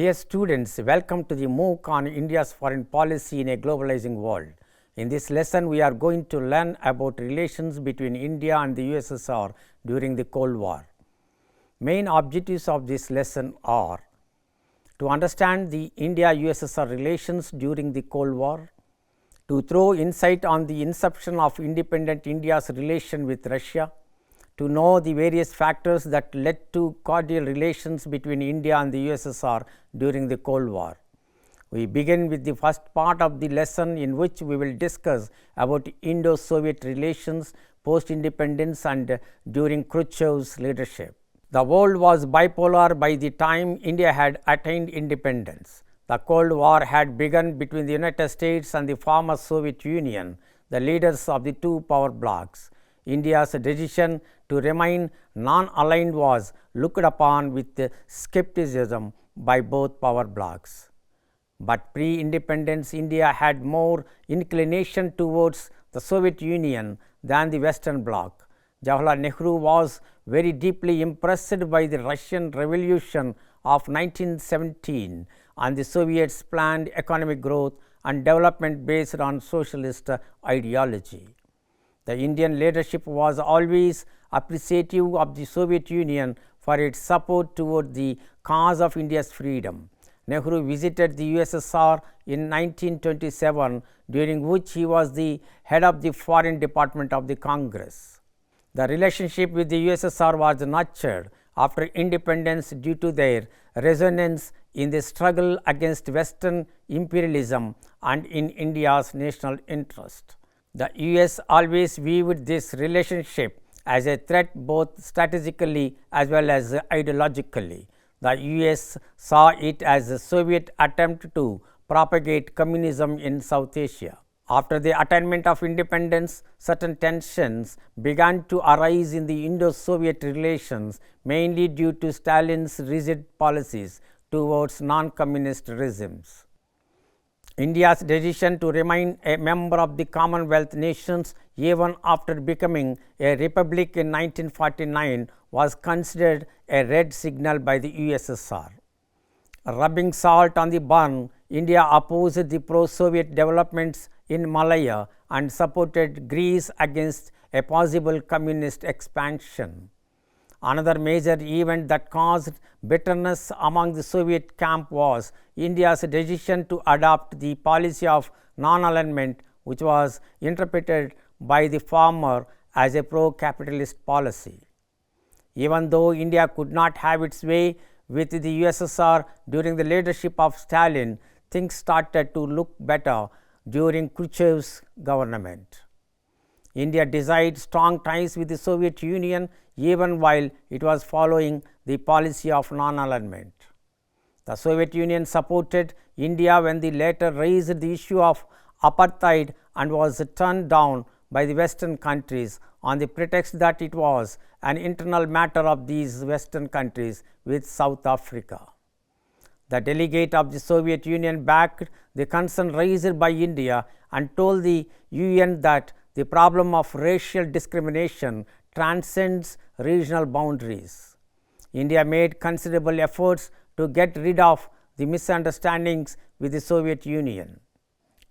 Dear students, welcome to the MOOC on India's foreign policy in a globalizing world. In this lesson, we are going to learn about relations between India and the USSR during the Cold War. Main objectives of this lesson are to understand the India-USSR relations during the Cold War, to throw insight on the inception of independent India's relation with Russia, to know the various factors that led to cordial relations between India and the USSR during the Cold War. We begin with the first part of the lesson, in which we will discuss about Indo-Soviet relations post-independence and during Khrushchev's leadership. The world was bipolar by the time India had attained independence. The Cold War had begun between the United States and the former Soviet Union, the leaders of the two power blocs. India's decision to remain non-aligned was looked upon with skepticism by both power blocs. But pre-independence India had more inclination towards the Soviet Union than the Western bloc. Jawaharlal Nehru was very deeply impressed by the Russian Revolution of 1917 and the Soviets' planned economic growth and development based on socialist ideology. The Indian leadership was always appreciative of the Soviet Union for its support toward the cause of India's freedom. Nehru visited the USSR in 1927, during which he was the head of the Foreign Department of the Congress. The relationship with the USSR was nurtured after independence due to their resonance in the struggle against Western imperialism and in India's national interest. The US always viewed this relationship as a threat both strategically as well as ideologically. The US saw it as a Soviet attempt to propagate communism in South Asia. After the attainment of independence, certain tensions began to arise in the Indo-Soviet relations, mainly due to Stalin's rigid policies towards non-communist regimes. India's decision to remain a member of the Commonwealth nations even after becoming a republic in 1949 was considered a red signal by the USSR. Rubbing salt on the burn, India opposed the pro-Soviet developments in Malaya and supported Greece against a possible communist expansion. Another major event that caused bitterness among the Soviet camp was India's decision to adopt the policy of non-alignment, which was interpreted by the former as a pro-capitalist policy. Even though India could not have its way with the USSR during the leadership of Stalin, things started to look better during Khrushchev's government. India desired strong ties with the Soviet Union even while it was following the policy of non-alignment. The Soviet Union supported India when the latter raised the issue of apartheid and was turned down by the Western countries on the pretext that it was an internal matter of these Western countries with South Africa. The delegate of the Soviet Union backed the concern raised by India and told the UN that the problem of racial discrimination transcends regional boundaries. India made considerable efforts to get rid of the misunderstandings with the Soviet Union.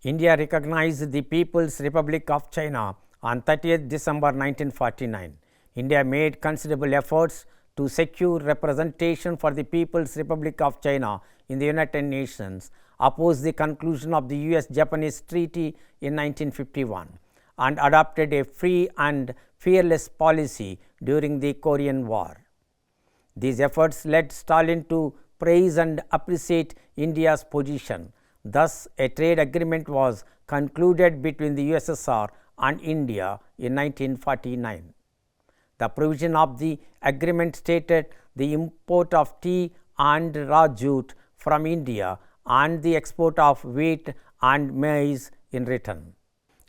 India recognized the People's Republic of China on 30th December 1949. India made considerable efforts to secure representation for the People's Republic of China in the United Nations, opposed the conclusion of the US-Japanese Treaty in 1951, and adopted a free and fearless policy during the Korean War. These efforts led Stalin to praise and appreciate India's position. Thus, a trade agreement was concluded between the USSR and India in 1949. The provision of the agreement stated the import of tea and raw jute from India and the export of wheat and maize in return.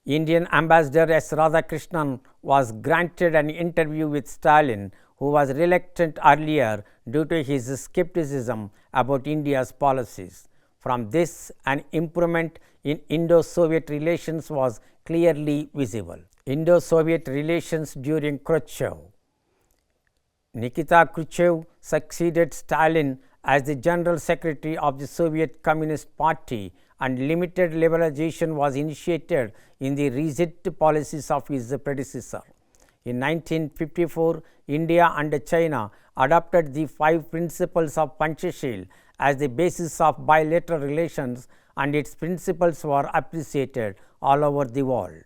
Indian Ambassador S. Radhakrishnan was granted an interview with Stalin, who was reluctant earlier due to his skepticism about India's policies. From this, an improvement in Indo-Soviet relations was clearly visible. Indo-Soviet relations during Khrushchev. Nikita Khrushchev succeeded Stalin as the General Secretary of the Soviet Communist Party, and limited liberalization was initiated in the rigid policies of his predecessor. In 1954, India and China adopted the 5 principles of Panchashil as the basis of bilateral relations, and its principles were appreciated all over the world.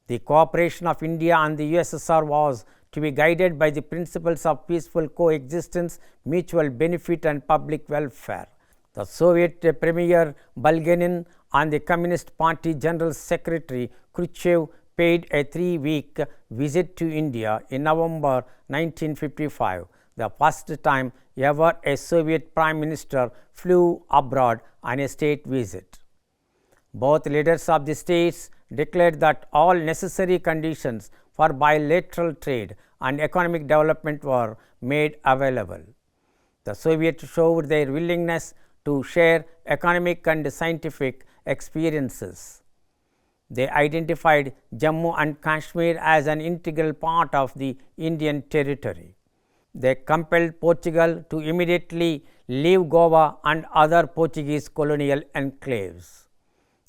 The cooperation of India and the USSR was to be guided by the principles of peaceful coexistence, mutual benefit, and public welfare. The Soviet Premier Bulganin and the Communist Party General Secretary Khrushchev paid a 3-week visit to India in November 1955, the first time ever a Soviet Prime Minister flew abroad on a state visit. Both leaders of the states declared that all necessary conditions for bilateral trade and economic development were made available. The Soviets showed their willingness to share economic and scientific experiences. They identified Jammu and Kashmir as an integral part of the Indian territory. They compelled Portugal to immediately leave Goa and other Portuguese colonial enclaves.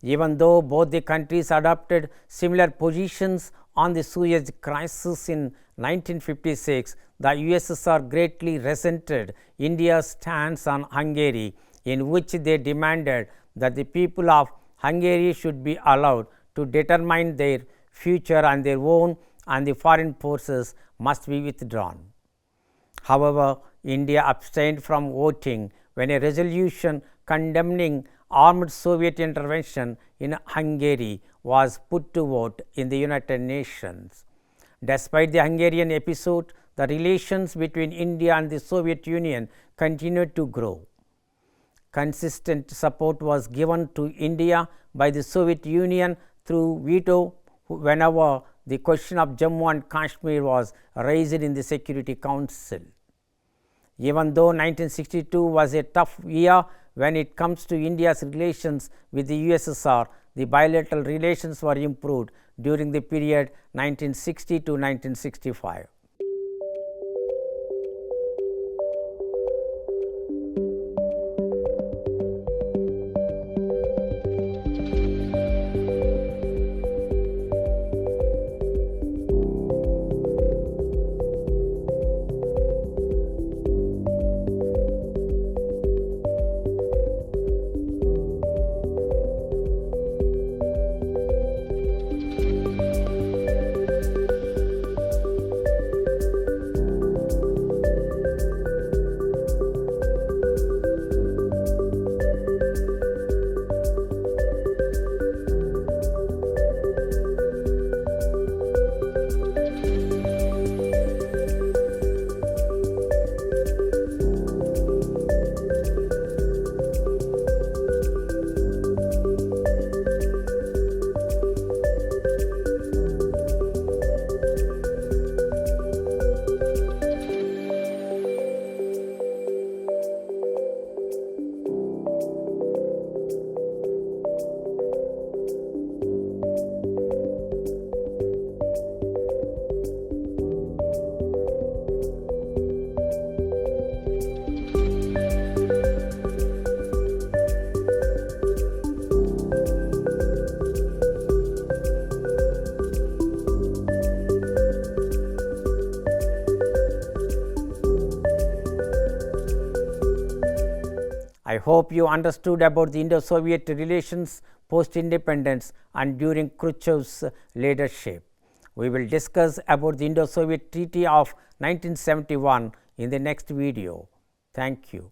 Even though both the countries adopted similar positions on the Suez Crisis in 1956, the USSR greatly resented India's stance on Hungary, in which they demanded that the people of Hungary should be allowed to determine their future on their own, and the foreign forces must be withdrawn. However, India abstained from voting when a resolution condemning armed Soviet intervention in Hungary was put to vote in the United Nations. Despite the Hungarian episode, the relations between India and the Soviet Union continued to grow. Consistent support was given to India by the Soviet Union through veto whenever the question of Jammu and Kashmir was raised in the Security Council. Even though 1962 was a tough year when it comes to India's relations with the USSR, the bilateral relations were improved during the period 1960 to 1965. I hope you understood about the Indo-Soviet relations post-independence and during Khrushchev's leadership. We will discuss about the Indo-Soviet Treaty of 1971 in the next video. Thank you.